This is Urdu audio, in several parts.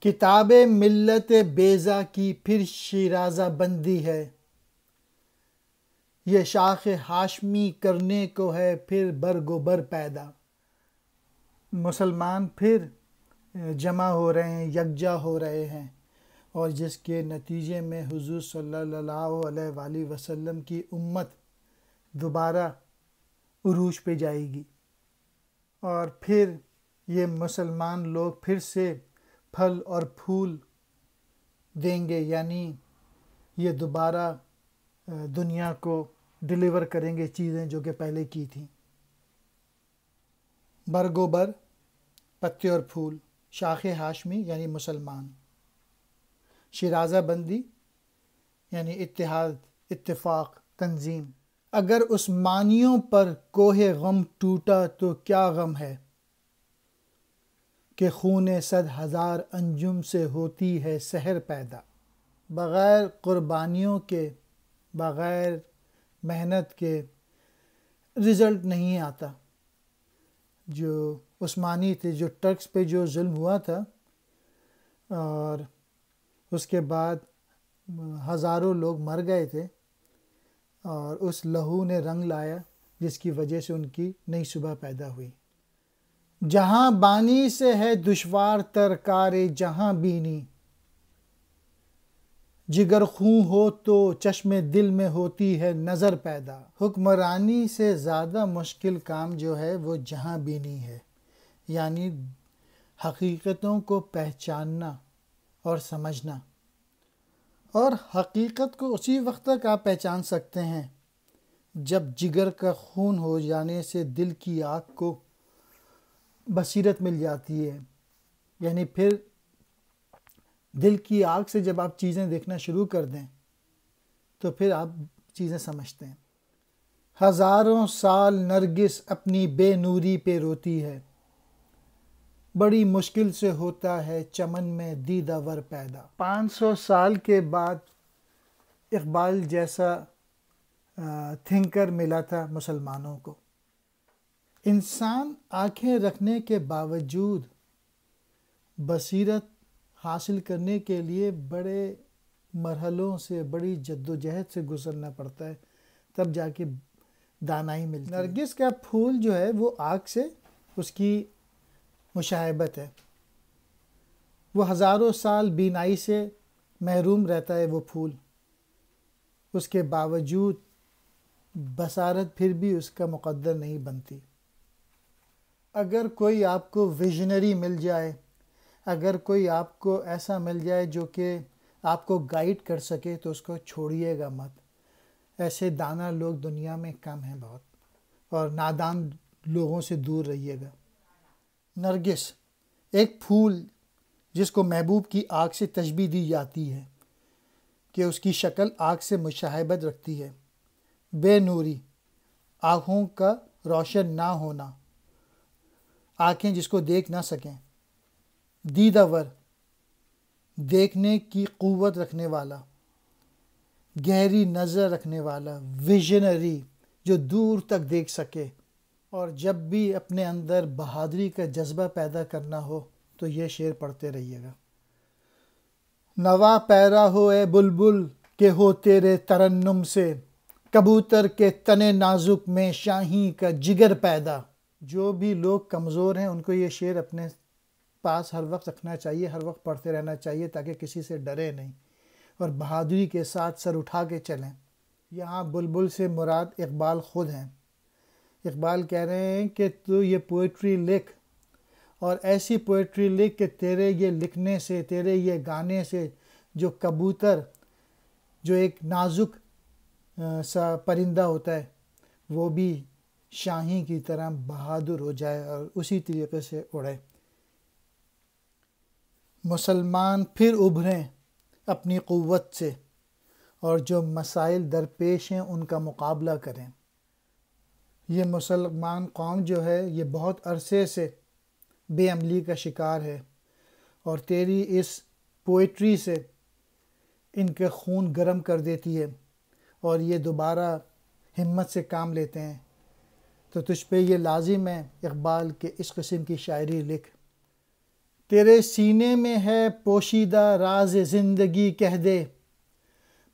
کتاب ملت بیضا کی پھر شیرازہ بندی ہے، یہ شاخ ہاشمی کرنے کو ہے پھر برگ و بر پیدا۔ مسلمان پھر جمع ہو رہے ہیں، یکجا ہو رہے ہیں، اور جس کے نتیجے میں حضور صلی اللہ علیہ وآلہ وسلم کی امت دوبارہ عروج پہ جائے گی، اور پھر یہ مسلمان لوگ پھر سے پھل اور پھول دیں گے، یعنی یہ دوبارہ دنیا کو ڈیلیور کریں گے چیزیں جو کہ پہلے کی تھیں۔ برگ و بر، پتے اور پھول، شاخ ہاشمی یعنی مسلمان، شیرازہ بندی یعنی اتحاد، اتفاق، تنظیم۔ اگر عثمانیوں پر کوہ غم ٹوٹا تو کیا غم ہے کہ خون 100,000 انجم سے ہوتی ہے سحر پیدا۔ بغیر قربانیوں کے، بغیر محنت کے رزلٹ نہیں آتا۔ جو عثمانی تھے، جو ٹرکس پہ جو ظلم ہوا تھا، اور اس کے بعد ہزاروں لوگ مر گئے تھے، اور اس لہو نے رنگ لایا جس کی وجہ سے ان کی نئی صبح پیدا ہوئی۔ جہاں بانی سے ہے دشوار تر کار جہاں بینی، جگر خوں ہو تو چشم دل میں ہوتی ہے نظر پیدا۔ حکمرانی سے زیادہ مشکل کام جو ہے وہ جہاں بینی ہے، یعنی حقیقتوں کو پہچاننا اور سمجھنا۔ اور حقیقت کو اسی وقت تک آپ پہچان سکتے ہیں جب جگر کا خون ہو جانے سے دل کی آنکھ کو بصیرت مل جاتی ہے، یعنی پھر دل کی آنکھ سے جب آپ چیزیں دیکھنا شروع کر دیں تو پھر آپ چیزیں سمجھتے ہیں۔ ہزاروں سال نرگس اپنی بے نوری پہ روتی ہے، بڑی مشکل سے ہوتا ہے چمن میں دیدہ ور پیدا۔ 500 سال کے بعد اقبال جیسا تھنکر ملا تھا مسلمانوں کو۔ انسان آنکھیں رکھنے کے باوجود بصیرت حاصل کرنے کے لیے بڑے مرحلوں سے، بڑی جدوجہد سے گزرنا پڑتا ہے، تب جا کے دانائی ملتی ہے۔ نرگس کا پھول جو ہے وہ آنکھ سے اس کی مشاہبت ہے، وہ ہزاروں سال بینائی سے محروم رہتا ہے وہ پھول، اس کے باوجود بصارت پھر بھی اس کا مقدر نہیں بنتی۔ اگر کوئی آپ کو ویژنری مل جائے، اگر کوئی آپ کو ایسا مل جائے جو کہ آپ کو گائیڈ کر سکے تو اس کو چھوڑیے گا مت۔ ایسے دانا لوگ دنیا میں کم ہیں بہت، اور نادان لوگوں سے دور رہیے گا۔ نرگس ایک پھول جس کو محبوب کی آنکھ سے تشبیہ دی جاتی ہے کہ اس کی شکل آنکھ سے مشابہت رکھتی ہے۔ بے نوری، آنکھوں کا روشن نہ ہونا، آنکھیں جس کو دیکھ نہ سکیں۔ دیدہ ور، دیکھنے کی قوت رکھنے والا، گہری نظر رکھنے والا، ویژنری جو دور تک دیکھ سکے۔ اور جب بھی اپنے اندر بہادری کا جذبہ پیدا کرنا ہو تو یہ شعر پڑھتے رہیے گا۔ نوا پیرا ہو اے بلبل کہ ہو تیرے ترنم سے، کبوتر کے تنے نازک میں شاہین کا جگر پیدا۔ جو بھی لوگ کمزور ہیں ان کو یہ شعر اپنے پاس ہر وقت رکھنا چاہیے، ہر وقت پڑھتے رہنا چاہیے تاکہ کسی سے ڈرے نہیں، اور بہادری کے ساتھ سر اٹھا کے چلیں۔ یہاں بلبل سے مراد اقبال خود ہیں۔ اقبال کہہ رہے ہیں کہ تو یہ پوئٹری لکھ، اور ایسی پوئٹری لکھ کہ تیرے یہ لکھنے سے، تیرے یہ گانے سے جو کبوتر، جو ایک نازک سا پرندہ ہوتا ہے، وہ بھی شاہین کی طرح بہادر ہو جائے اور اسی طریقے سے اڑے۔ مسلمان پھر ابھریں اپنی قوت سے، اور جو مسائل درپیش ہیں ان کا مقابلہ کریں۔ یہ مسلمان قوم جو ہے یہ بہت عرصے سے بے عملی کا شکار ہے، اور تیری اس پوئٹری سے ان کے خون گرم کر دیتی ہے، اور یہ دوبارہ ہمت سے کام لیتے ہیں۔ تو تجھ پہ یہ لازم ہے اقبال کہ اس قسم کی شاعری لکھ، تیرے سینے میں ہے پوشیدہ راز زندگی کہہ دے،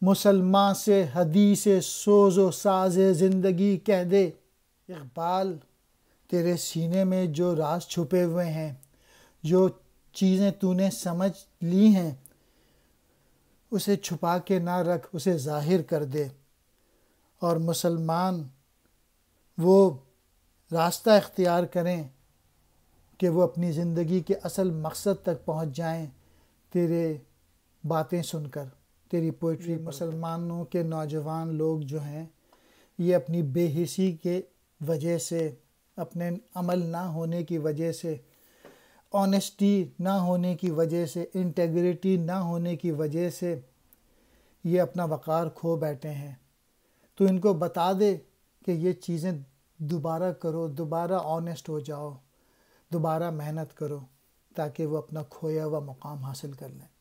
مسلمان سے حدیث سوز و ساز زندگی کہہ دے۔ اقبال، تیرے سینے میں جو راز چھپے ہوئے ہیں، جو چیزیں تو نے سمجھ لی ہیں، اسے چھپا کے نہ رکھ، اسے ظاہر کر دے۔ اور مسلمان وہ راستہ اختیار کریں کہ وہ اپنی زندگی کے اصل مقصد تک پہنچ جائیں تیرے باتیں سن کر، تیری پوئٹری۔ مسلمانوں کے نوجوان لوگ جو ہیں، یہ اپنی بے حسی کے وجہ سے، اپنے عمل نہ ہونے کی وجہ سے، آنیسٹی نہ ہونے کی وجہ سے، انٹیگریٹی نہ ہونے کی وجہ سے یہ اپنا وقار کھو بیٹھے ہیں۔ تو ان کو بتا دے کہ یہ چیزیں دوبارہ کرو، دوبارہ آنیسٹ ہو جاؤ، دوبارہ محنت کرو، تاکہ وہ اپنا کھویا ہوا مقام حاصل کر لیں۔